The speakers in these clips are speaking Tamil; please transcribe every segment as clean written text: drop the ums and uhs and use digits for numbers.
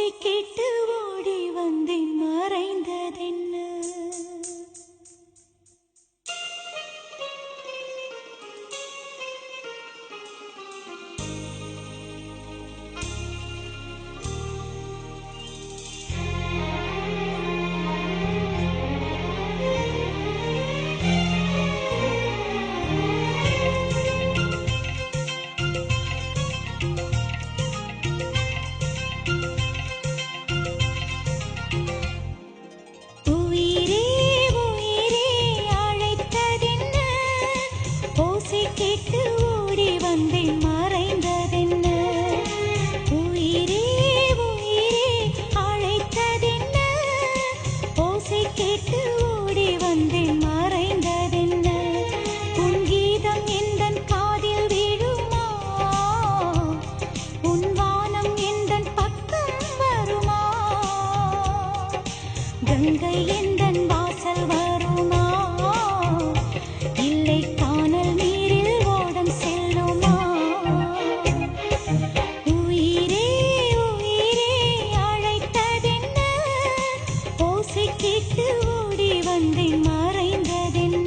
ஓசை கேட்டு ஓடி வந்தேன் மறைந்ததென்ன. கேட்டு ஓடி வந்தேன் மறைந்ததென்ன. உயிரே உயிரே அழைத்ததென்ன. ஓசை கேட்டு ஓடி வந்தேன் மறைந்ததென்ன. உன் கீதம் எந்தன் காதில் விழுமா? உன் வானம் எந்தன் பக்கம் வருமா? கங்கை எந்தன் வாசல் வருமா? இல்லை காணல் நீரில் ஓடம் செல்லுமா? உயிரே உயிரே அழைத்ததென்ன. ஓசை கேட்டு ஓடி வந்தேன் மறைந்ததென்ன.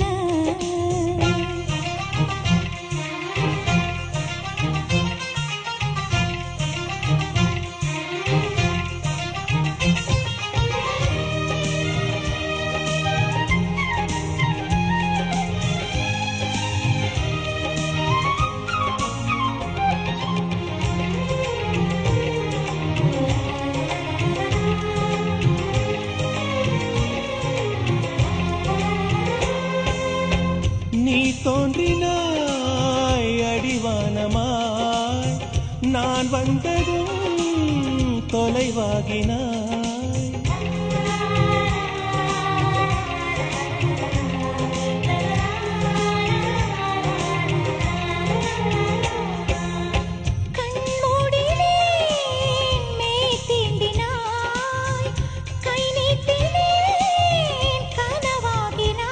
நீ தோன்றினாய் அடிவானமாய், நான் வந்ததும் தொலைவாகினாய். கண்மூடிலே மெய் தீண்டினாய். கை நீட்டினேன் கனவாகினாய்.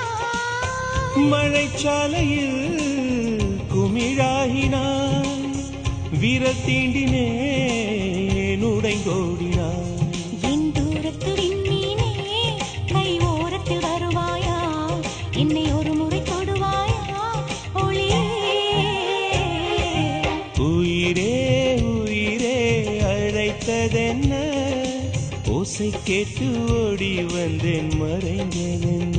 மழைச்சாலையில் குமிழாகினாய், விரல் தீண்டினேன் உடைந்தோடினாய். என் தூரத்து விண்மீனே கை ஓரத்தில் வருவாயா? என்னை ஒரு முறை தொடுவாயா ஒளியே? உயிரே உயிரே அழைத்ததென்ன. ஓசை கேட்டு ஓடி வந்தேன் மறைந்ததென்ன.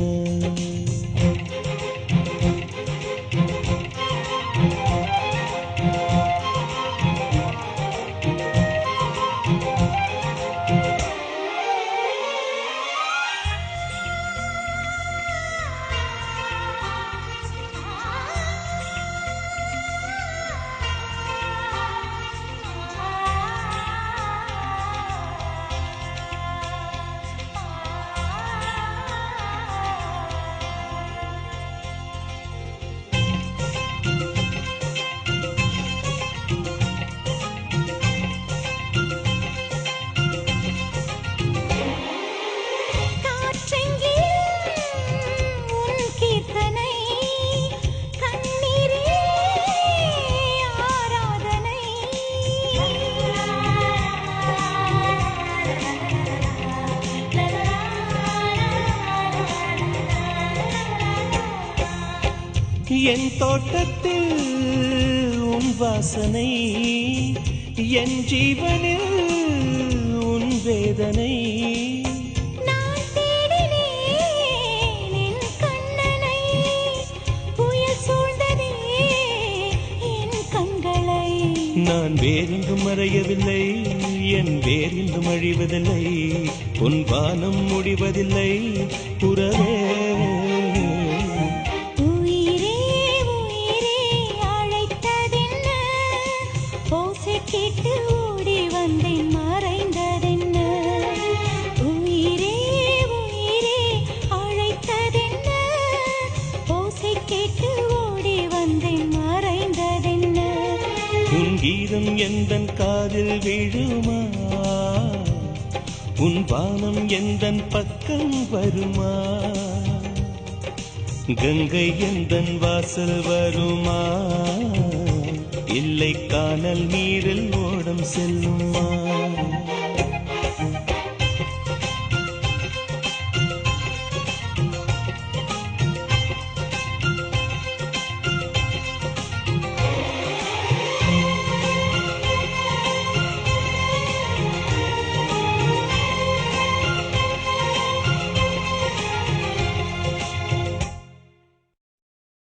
என் தோட்டத்தில் உன் வாசனை, என் ஜீவனில் உன் வேதனை. நான் தேடினேன் என் கண்ணனை, புயல் சூழ்ந்ததே என் கண்களை. நான் வேறெங்கும் மறையவில்லை, என் வேறெங்கும் அழிவதில்லை. உன் வானம் முடிவதில்லை புறவே. கேட்டு ஓடி வந்தேன் மறைந்ததென்ன. உயிரே உயிரே அழைத்ததென்ன. ஓசை கேட்டு ஓடி வந்தேன் மறைந்ததென்ன. உன் கீதம் எந்தன் காதில் விழுமா? உன் வானம் எந்தன் பக்கம் வருமா? கங்கை எந்தன் வாசல் வருமா? இல்லை காணல் நீரில் ஓடம் செல்லுமா?